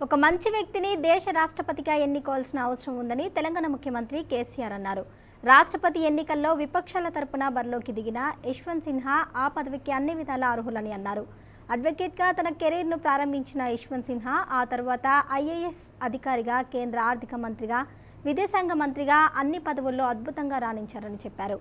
ఒక మంచి వ్యక్తిని దేశ రాష్ట్రపతిగా ఎన్నుకోవాల్సిన అవసరం ఉందని తెలంగాణ ముఖ్యమంత్రి కేసీఆర్ అన్నారు. రాష్ట్రపతి ఎన్నికల్లో విపక్షాల తరపున బరిలోకి దిగిన యశ్వంత్ సిన్హా ఆ పదవికి అన్ని విధాలా అర్హులని అన్నారు. అడ్వకేట్గా తన కెరీర్ను ప్రారంభించిన యశ్వంత్ సిన్హా ఆ తర్వాత ఐఏఎస్ అధికారిగా, కేంద్ర ఆర్థిక మంత్రిగా, విదేశాంగ మంత్రిగా అన్ని పదవుల్లో అద్భుతంగా రాణించారని చెప్పారు.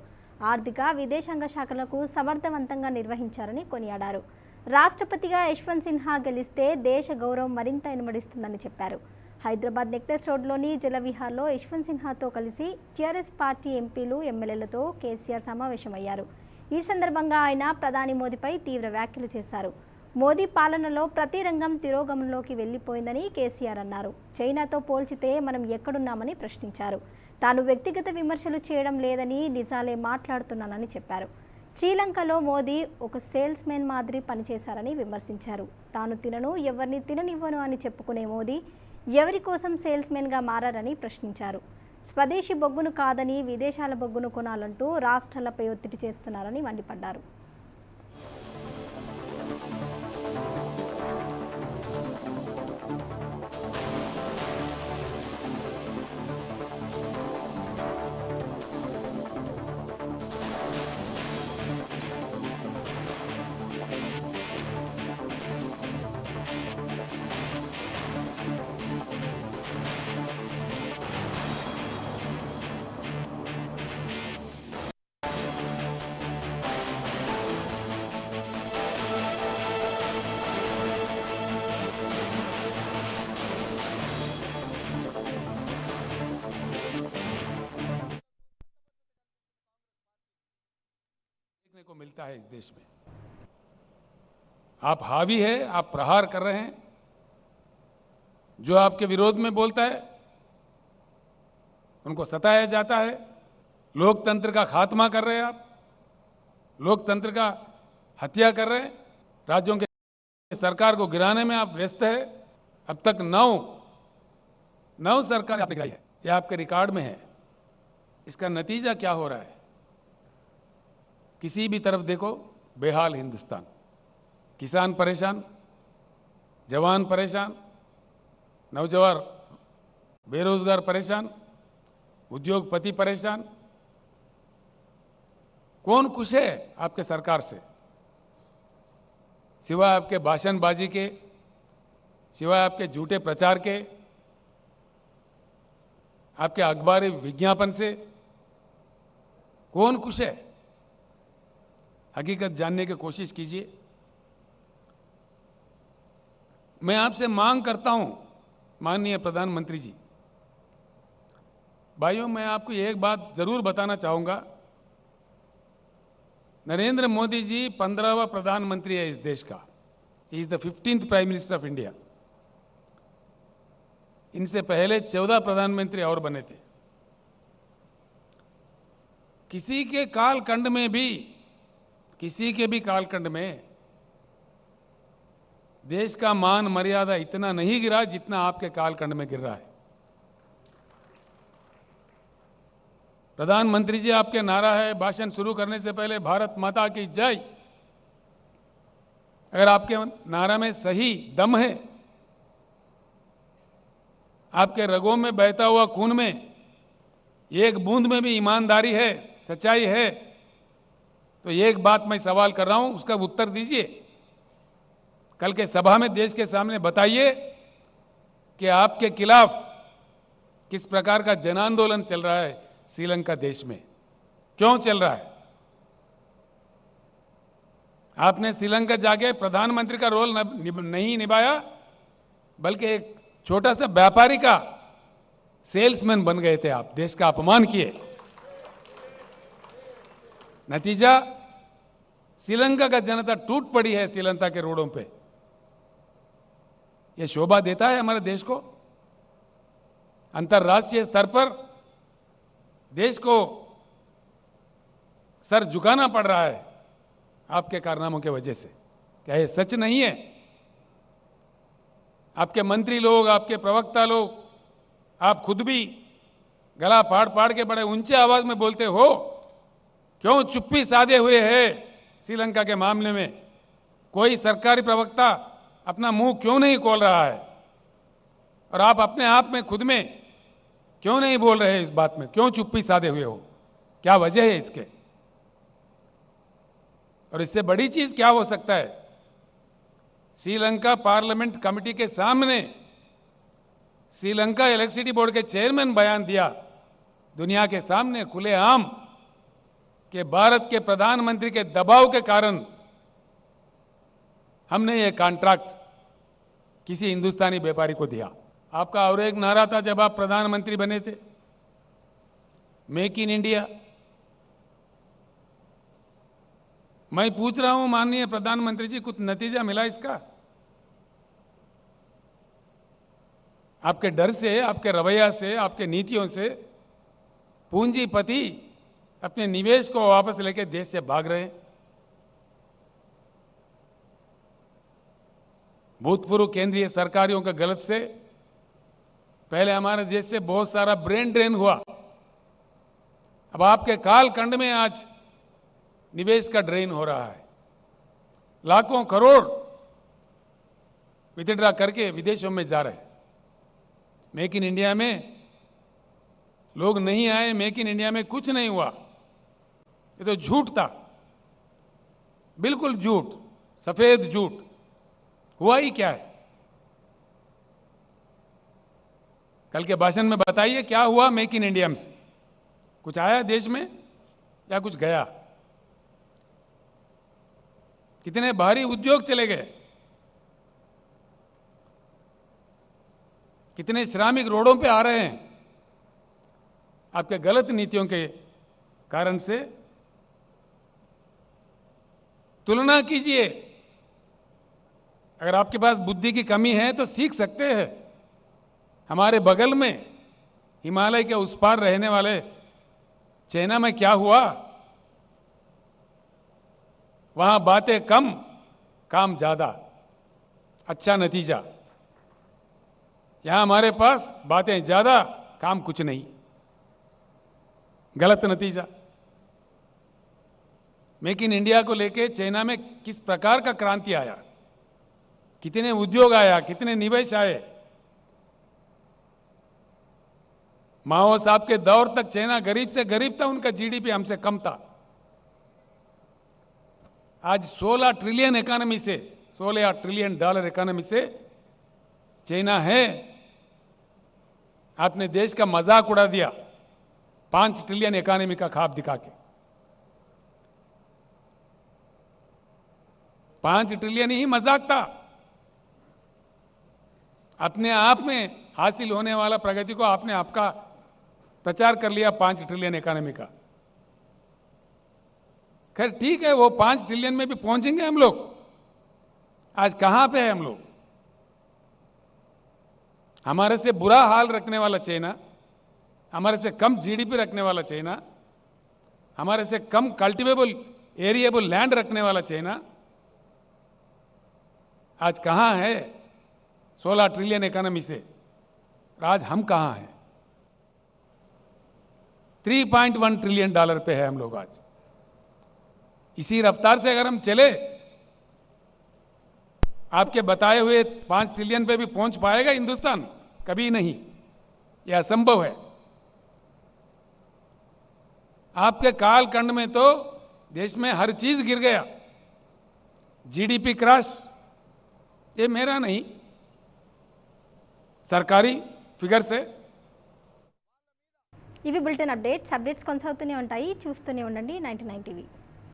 ఆర్థిక, విదేశాంగ శాఖలకు సమర్థవంతంగా నిర్వహించారని కొనియాడారు. రాష్ట్రపతిగా యశ్వంత్ సిన్హా గెలిస్తే దేశ గౌరవం మరింత ఇనుమడిస్తుందని చెప్పారు. హైదరాబాద్ నెక్లెస్ రోడ్లోని జలవిహార్లో యశ్వంత్ సిన్హాతో కలిసి టీఆర్ఎస్ పార్టీ ఎంపీలు, ఎమ్మెల్యేలతో కేసీఆర్ సమావేశమయ్యారు. ఈ సందర్భంగా ఆయన ప్రధాని మోదీపై తీవ్ర వ్యాఖ్యలు చేశారు. మోదీ పాలనలో ప్రతి రంగం తిరోగమనంలోకి వెళ్లిపోయిందని కేసీఆర్ అన్నారు. చైనాతో పోల్చితే మనం ఎక్కడున్నామని ప్రశ్నించారు. తాను వ్యక్తిగత విమర్శలు చేయడం లేదని, నిజాలే మాట్లాడుతున్నానని చెప్పారు. శ్రీలంకలో మోదీ ఒక సేల్స్ మెన్ మాదిరి పనిచేశారని విమర్శించారు. తాను తినను, ఎవరిని తిననివ్వను అని చెప్పుకునే మోదీ ఎవరి కోసం సేల్స్ మెన్గా మారారని ప్రశ్నించారు. స్వదేశీ బొగ్గును కాదని విదేశాల బొగ్గును కొనాలంటూ రాష్ట్రాలపై ఒత్తిడి చేస్తున్నారని మండిపడ్డారు. को मिलता है इस देश में। आप हावी है, आप प्रहार कर रहे हैं। जो आपके विरोध में बोलता है उनको सताया जाता है। लोकतंत्र का खात्मा कर रहे हैं आप, लोकतंत्र का हत्या कर रहे हैं। राज्यों के सरकार को गिराने में आप व्यस्त है। अब तक नौ सरकार आपने गिराई है, यह आपके रिकॉर्ड में है। इसका नतीजा क्या हो रहा है? किसी भी तरफ देखो बेहाल हिंदुस्तान। किसान परेशान, जवान परेशान, नौजवान बेरोजगार परेशान, उद्योगपति परेशान। कौन खुश है आपके सरकार से? सिवाय आपके भाषणबाजी के, सिवाय आपके झूठे प्रचार के, आपके अखबारी विज्ञापन से कौन खुश है? हकीकत जानने की कोशिश कीजिए। मैं आपसे मांग करता हूं, माननीय प्रधानमंत्री जी, भाइयों, मैं आपको एक बात जरूर बताना चाहूंगा। नरेंद्र मोदी जी 15वां प्रधानमंत्री है इस देश का। He is the 15th prime minister of India. इनसे पहले 14 प्रधानमंत्री और बने थे। किसी के भी कालखंड में देश का मान मर्यादा इतना नहीं गिरा जितना आपके कालखंड में गिर रहा है। प्रधानमंत्री जी, आपके नारा है भाषण शुरू करने से पहले भारत माता की जय। अगर आपके नारा में सही दम है, आपके रगों में बहता हुआ खून में एक बूंद में भी ईमानदारी है, सच्चाई है, तो एक बात मैं सवाल कर रहा हूं, उसका उत्तर दीजिए। कल के सभा में देश के सामने बताइए कि आपके खिलाफ किस प्रकार का जन आंदोलन चल रहा है श्रीलंका देश में, क्यों चल रहा है? आपने श्रीलंका जाके प्रधानमंत्री का रोल नहीं निभाया, बल्कि एक छोटा सा व्यापारी का सेल्समैन बन गए थे। आप देश का अपमान किए। नतीजा, श्रीलंका का जनता टूट पड़ी है श्रीलंका के रोडों पे। यह शोभा देता है हमारे देश को? अंतर्राष्ट्रीय स्तर पर देश को सर झुकाना पड़ रहा है आपके कारनामों की वजह से। क्या यह सच नहीं है? आपके मंत्री लोग, आपके प्रवक्ता लोग, आप खुद भी गला फाड़ फाड़ के बड़े ऊंचे आवाज में बोलते हो। क्यों चुप्पी साधे हुए है श्रीलंका के मामले में? कोई सरकारी प्रवक्ता अपना मुंह क्यों नहीं खोल रहा है? और आप अपने आप में खुद में क्यों नहीं बोल रहे इस बात में, क्यों चुप्पी साधे हुए हो, क्या वजह है इसके? और इससे बड़ी चीज क्या हो सकता है? श्रीलंका पार्लियामेंट कमेटी के सामने श्रीलंका इलेक्ट्रिसिटी बोर्ड के चेयरमैन बयान दिया दुनिया के सामने खुलेआम कि भारत के प्रधानमंत्री के दबाव के कारण हमने ये कॉन्ट्रैक्ट किसी हिंदुस्तानी व्यापारी को दिया। आपका और एक नारा था जब आप प्रधानमंत्री बने थे, मेक इन इंडिया। मैं पूछ रहा हूं माननीय प्रधानमंत्री जी, कुछ नतीजा मिला इसका? आपके डर से, आपके रवैया से, आपके नीतियों से पूंजीपति अपने निवेश को वापस लेकर देश से भाग रहे हैं। भूतपूर्व केंद्रीय सरकारों के गलत से पहले हमारे देश से बहुत सारा ब्रेन ड्रेन हुआ। अब आपके कालखंड में आज निवेश का ड्रेन हो रहा है। लाखों करोड़ विथड्रा करके विदेशों में जा रहे हैं। मेक इन इंडिया में लोग नहीं आए, मेक इन इंडिया में कुछ नहीं हुआ, ये तो झूठ था, बिल्कुल झूठ, सफेद झूठ। हुआ ही क्या है? कल के भाषण में बताइए क्या हुआ मेक इन इंडिया में से? कुछ आया देश में या कुछ गया? कितने भारी उद्योग चले गए, कितने श्रमिक रोडों पे आ रहे हैं आपके गलत नीतियों के कारण से। तुलना कीजिए, अगर आपके पास बुद्धि की कमी है तो सीख सकते हैं। हमारे बगल में हिमालय के उस पार रहने वाले चाइना में क्या हुआ? वहां बातें कम, काम ज्यादा, अच्छा नतीजा। यहां हमारे पास बातें ज्यादा, काम कुछ नहीं, गलत नतीजा। मेक इन इंडिया को लेके चाइना में किस प्रकार का क्रांति आया, कितने उद्योग आया, कितने निवेश आए। माओ साहब के दौर तक चाइना गरीब से गरीब था, उनका जीडीपी हमसे कम था। आज 16 ट्रिलियन इकोनॉमी से, 16 ट्रिलियन डॉलर इकोनॉमी से चाइना है। आपने देश का मजाक उड़ा दिया 5 ट्रिलियन इकोनॉमी का ख्वाब दिखा के। 5 ट्रिलियन ही मजाक था। अपने आप में हासिल होने वाला प्रगति को आपने आपका प्रचार कर लिया 5 ट्रिलियन इकोनॉमी का। खैर ठीक है, वो 5 ट्रिलियन में भी पहुंचेंगे हम लोग। आज कहां पे है हम लोग? हमारे से बुरा हाल रखने वाला चाइना, हमारे से कम जीडीपी रखने वाला चाइना, हमारे से कम कल्टिवेबल एरिएबल लैंड रखने वाला चाइना आज कहां है? 16 ट्रिलियन इकोनॉमी से आज हम कहां हैं? 3.1 ट्रिलियन डॉलर पे है हम लोग आज। इसी रफ्तार से अगर हम चले, आपके बताए हुए 5 ट्रिलियन पे भी पहुंच पाएगा हिंदुस्तान? कभी नहीं, यह असंभव है। आपके कालखंड में तो देश में हर चीज गिर गया, जीडीपी क्रैश। ये मेरा नहीं, सरकारी फिगर से। ఇవి బులెటిన్ అప్డేట్స్ కొనసాగుతూనే ఉంటాయి, చూస్తూనే ఉండండి 99 టీవీ।